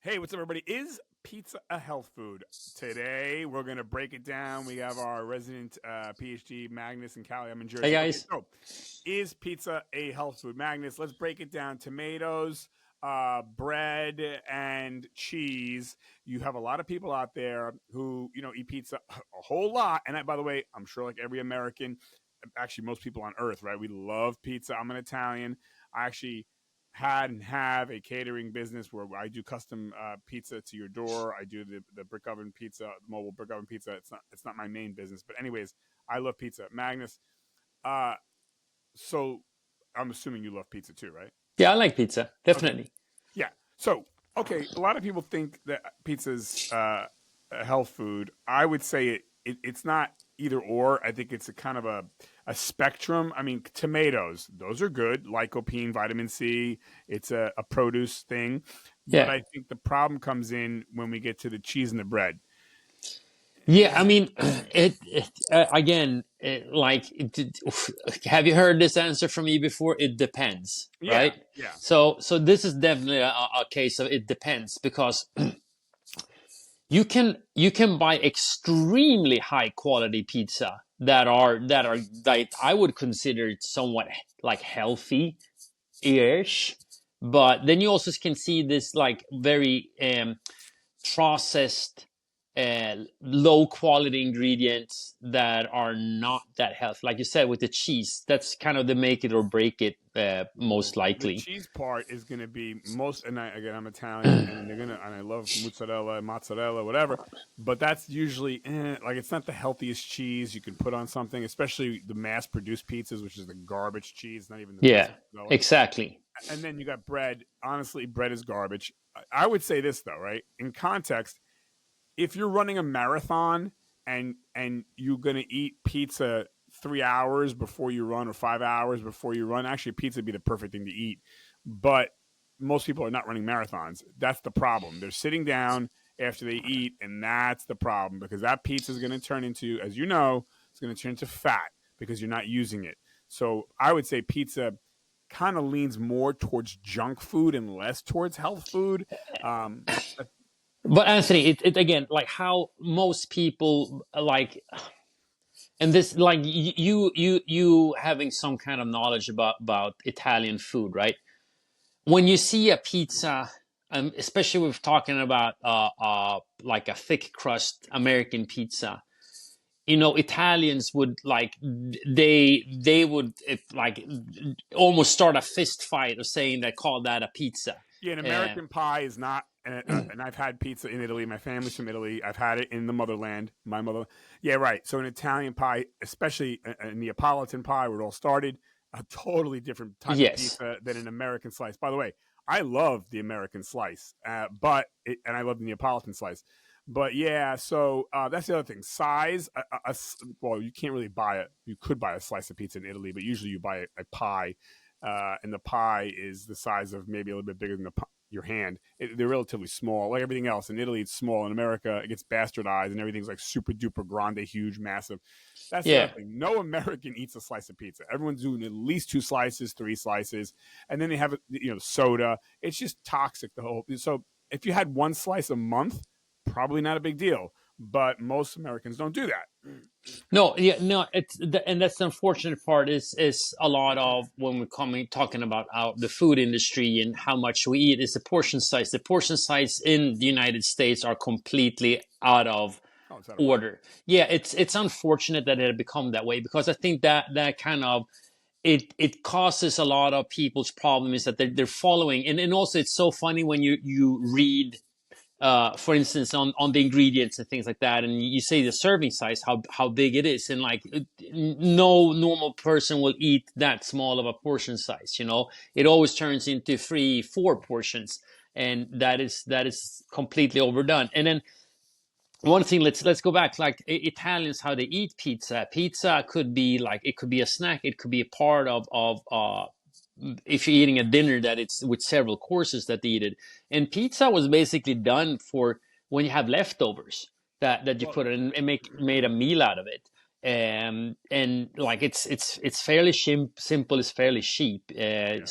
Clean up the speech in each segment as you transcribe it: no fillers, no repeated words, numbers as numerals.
Hey, what's up, everybody? Is pizza a health food? Today, we're going to break it down. We have our resident PhD, Magnus and Callie. I'm in Hey Jersey. Okay, guys. so is pizza a health food? Magnus, let's break it down. Tomatoes, bread, and cheese. You have a lot of people out there who, eat pizza a whole lot. And by the way, I'm sure like every American, actually most people on earth, right? We love pizza. I'm an Italian. I actually had and have a catering business where I do custom pizza to your door. I do the brick oven pizza, mobile brick oven pizza. It's not my main business, but anyways, I love pizza. Magnus, uh, so I'm assuming you love pizza too, right? Yeah, I like pizza. Okay, Definitely. yeah. So okay, a lot of people think that pizza's a health food. I would say it's not either or. I think it's a kind of a spectrum. I mean, tomatoes, those are good, lycopene, vitamin C. It's a produce thing, but Yeah. I think the problem comes in when we get to the cheese and the bread. Yeah, I mean, again, have you heard this answer from me before? It depends, Yeah, right? yeah, So this is definitely a case of it depends because you can buy extremely high quality pizza that are like I would consider it somewhat like healthy ish, but then you also can see this like very processed low quality ingredients that are not that healthy. Like you said with the cheese, that's kind of the make it or break it, Well, most the likely. cheese part is going to be most, and again, I'm Italian, and and I love mozzarella, whatever. But that's usually like it's not the healthiest cheese you can put on something, especially the mass-produced pizzas, which is the garbage cheese, not even the best Yeah, mozzarella. exactly. And then you got bread. Honestly, bread is garbage. I would say this though, right? In context, if you're running a marathon and you're gonna eat pizza 3 hours before you run or 5 hours before you run, actually pizza would be the perfect thing to eat. But most people are not running marathons. That's the problem. They're sitting down after they eat, and that's the problem because that pizza is going to turn into, as you know, it's going to turn into fat because you're not using it. So I would say pizza kind of leans more towards junk food and less towards health food. Um, But Anthony, it again, like how most people like, and this like you having some kind of knowledge about Italian food, right? When you see a pizza, especially if talking about like a thick crust American pizza, Italians would like they would like almost start a fist fight of saying they call that a pizza. Yeah, an Uh, American pie is not, and I've had pizza in Italy. My family's from Italy. I've had it in the motherland. My mother, yeah, right. So an Italian pie, especially a Neapolitan pie, where it all started, a totally different type of yes, pizza than an American slice. By the way, I love the American slice, and I love the Neapolitan slice. But yeah, so that's the other thing. Size, well, you can't really buy it. You could buy a slice of pizza in Italy, but usually you buy a pie and the pie is the size of maybe a little bit bigger than your hand. They're relatively small, like everything else. In Italy, it's small. In America, it gets bastardized, and everything's like super duper grande, huge, massive. That's the other yeah. thing. No American eats a slice of pizza. Everyone's doing at least 2 slices, 3 slices, and then they have soda. It's just toxic. The whole so if you had one slice a month, probably not a big deal. But most Americans don't do that. No, yeah, no. And that's the unfortunate part is a lot of when we're coming talking about the food industry and how much we eat is the portion size. The portion size in the United States are completely out of Oh, it's out of whack. order. Yeah, it's unfortunate that it had become that way because I think that kind of it causes a lot of people's problem is that they're following and also it's so funny when you read for instance on the ingredients and things like that and you say the serving size how big it is and like no normal person will eat that small of a portion size, it always turns into 3-4 portions, and that is completely overdone. And then one thing, let's go back, like Italians, how they eat pizza could be like it could be a snack, it could be a part of if you're eating a dinner that it's with several courses that they eat it. And pizza was basically done for when you have leftovers that you Well, put it in and made a meal out of it. and like it's fairly simple, it's fairly cheap. Yeah.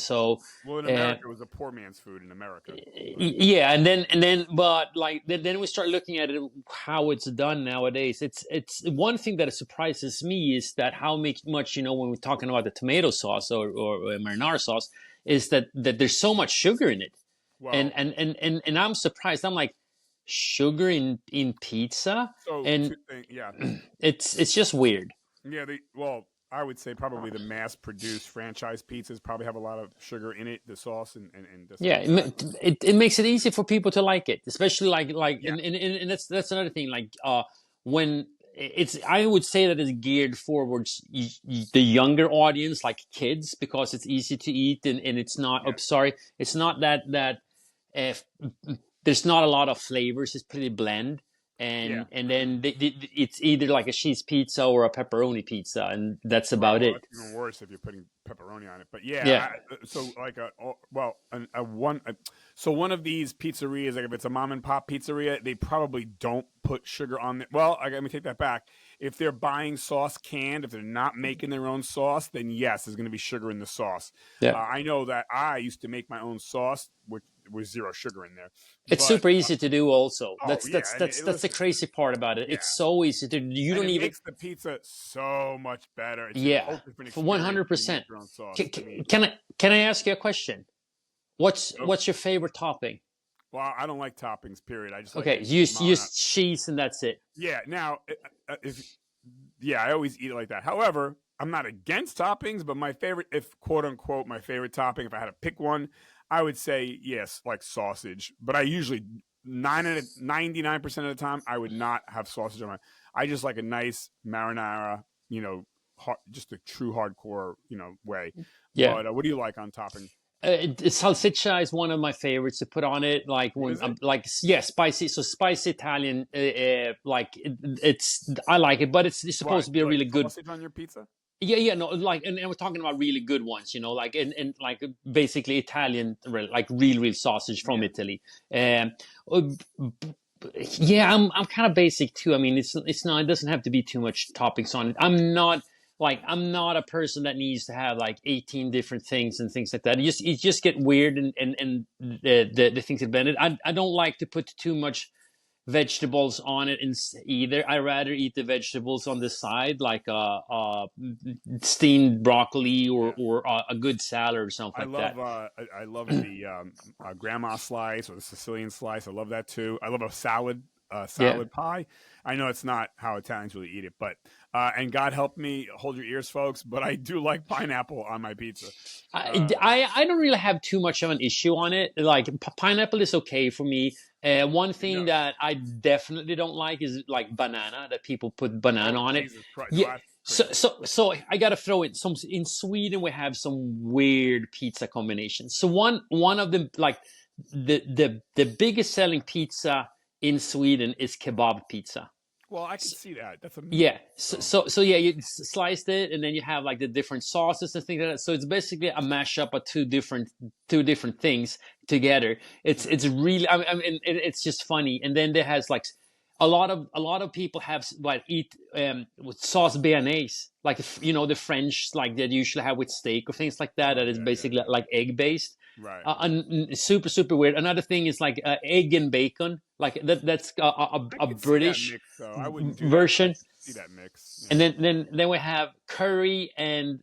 Well, in Uh, America, it was a poor man's food in America, but yeah, and then but like then we start looking at it, how it's done nowadays. It's one thing that surprises me is that how much, when we're talking about the tomato sauce or marinara sauce, is that there's so much sugar in it. and well, and and and, and I'm surprised. I'm like, sugar in pizza, so and two things, yeah, it's just weird. yeah. Well, I would say probably the mass-produced franchise pizzas probably have a lot of sugar in it, the sauce and the Yeah, side. it makes it easy for people to like it, especially like Yeah, and that's another thing. Like when it's, I would say that it's geared forwards the younger audience, like kids, because it's easy to eat, and it's not. yeah, Oh, sorry, it's not that uh, there's not a lot of flavors. It's pretty bland, yeah. and then it's either like a cheese pizza or a pepperoni pizza, and that's Right. about Well, it. that's even worse if you're putting pepperoni on it. But yeah, Yeah, so like so one of these pizzerias, like if it's a mom and pop pizzeria, they probably don't put sugar on it. Well, let me take that back. If they're buying sauce canned, if they're not making their own sauce, then yes, there's going to be sugar in the sauce. yeah. I know that I used to make my own sauce, which was zero sugar in there. It's But super easy to do. Also, oh that's yeah, that's and that's that's the listen, crazy part about it. yeah, It's so easy to. You and don't it even. makes the pizza so much better. It's a Yeah, whole different for experience when you make 100%. your own sauce. Can, I mean, can I ask you a question? What's oh, what's your favorite topping? well, I don't like toppings. Period. I just like Okay, it mono. use cheese and that's it. Yeah. Now, if yeah, I always eat it like that. However, I'm not against toppings, but my favorite, if quote unquote, my favorite topping, if I had to pick one, I would say yes, like sausage. But I usually 99% of the time I would not have sausage on my. I just like a nice marinara, just a true hardcore, way. Yeah. But what do you like on topping? Salsiccia is one of my favorites to put on it. Like What when is I'm it? like, yeah, spicy. So spicy Italian. Like it's, I like it, but it's supposed What? to be You a like really good. sausage on your pizza? Yeah, yeah, no, like, and we're talking about really good ones, like, and like basically Italian, like real sausage from Yeah. Italy. Um, uh, yeah, I'm kind of basic too. I mean, it's not, it doesn't have to be too much toppings on it. I'm not a person that needs to have like 18 different things and things like that. It just get weird, and the things that blend it. I don't like to put too much vegetables on it either. I rather eat the vegetables on the side, like steamed broccoli or Yeah. a good salad or something I like love that. uh, I love the grandma slice or the Sicilian slice. I love that too. I love a Yeah. salad pie. I know it's not how Italians really eat it, but and God help me, hold your ears, folks. But I do like pineapple on my pizza. Uh, I don't really have too much of an issue on it. Like pineapple is okay for me. One thing no, that I definitely don't like is like banana, that people put banana oh on it. Jesus Christ, no, Yeah. that's So crazy. so so I gotta throw in some. In Sweden, we have some weird pizza combinations. So one of them, like the biggest selling pizza in Sweden is kebab pizza. Well, I could see that. That's a meat. Yeah. So, So so, so yeah, you sliced it, and then you have like the different sauces and things like that. So it's basically a mashup of two different things together. It's really, I mean, it's just funny. And then there has like a lot of people have what eat with sauce béarnaise, like the French, like that you usually have with steak or things like that. oh That is yeah, yeah, basically yeah. like egg based. Right. And super super weird. Another thing is like egg and bacon, like that's I a could see that British mix though. I wouldn't do that, but I version. could see that mix. And then we have curry and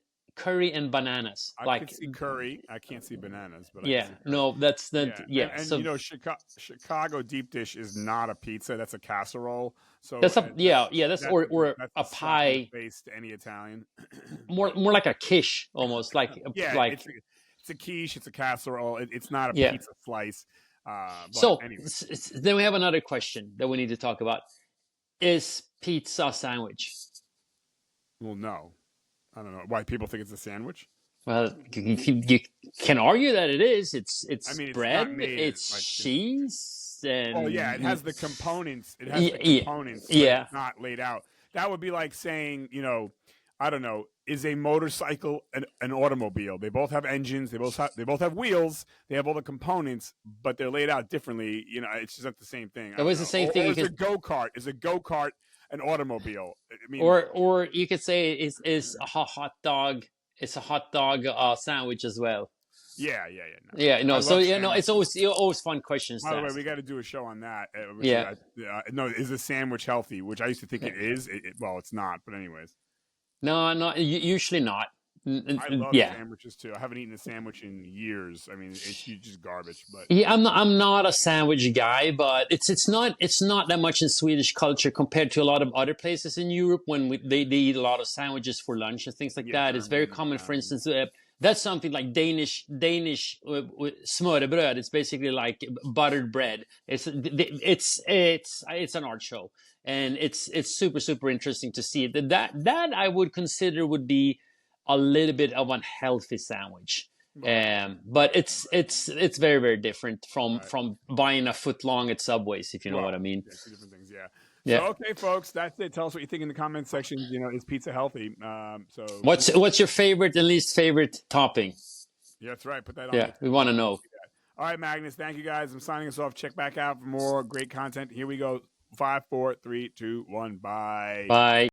bananas. I could Like, see curry. I can't see bananas, but I could yeah, see curry. no, that's the, Yeah, yeah. and So Chicago deep dish is not a pizza. That's a casserole. So that's a, yeah, yeah. That's or that's a a slap in the pie, face to any Italian. more But more like a quiche almost, yeah, like it's a quiche. It's a casserole. It's not a yeah. pizza slice. But So anyway, then we have another question that we need to talk about: is pizza a sandwich? well, no, I don't know why people think it's a sandwich. Well, you can argue that it is. I It's mean, it's not bread, made it's like. cheese, Well, yeah, it and has the components. It has yeah, the yeah, components, but yeah. it's not laid out. That would be like saying, I don't know, is a motorcycle an automobile? They both have engines. They both have wheels. They have all the components, but they're laid out differently. It's just not the same thing. I It don't was the know. same Or, thing or is a because go kart? Is a go kart an automobile. I mean, Or you could say it's a hot dog. It's a hot dog sandwich as well. yeah. No, Yeah, I no. So love yeah, no. It's sandwiches. always fun questions By to the way, we ask. got to do a show on that, which is Yeah. no, is a sandwich healthy? Which I used to think Yeah. it is. Well, it's not, but anyways, No, no. Usually not. I love Yeah. sandwiches too. I haven't eaten a sandwich in years. I mean, it's just garbage. But Yeah, I'm not a sandwich guy, but it's not that much in Swedish culture compared to a lot of other places in Europe when they eat a lot of sandwiches for lunch and things like yeah, that. It's very Germany. common, for instance, that's something like Danish smørrebrød. It's basically like buttered bread. It's an art show, and it's super super interesting to see it. That I would consider would be a little bit of an unhealthy sandwich. Right, But it's very very different from right. buying a foot long at Subways, if you know what Well, I mean. yeah, two different things. Yeah. So Yeah. okay, folks, that's it. Tell us what you think in the comment section. You know, is pizza healthy? So What's your favorite and least favorite topping? yeah, that's right. Put that on Yeah, the. we want to know. All right, Magnus. Thank you guys. I'm signing us off. Check back out for more great content. Here we go. 5, 4, 3, 2, 1. Bye. Bye.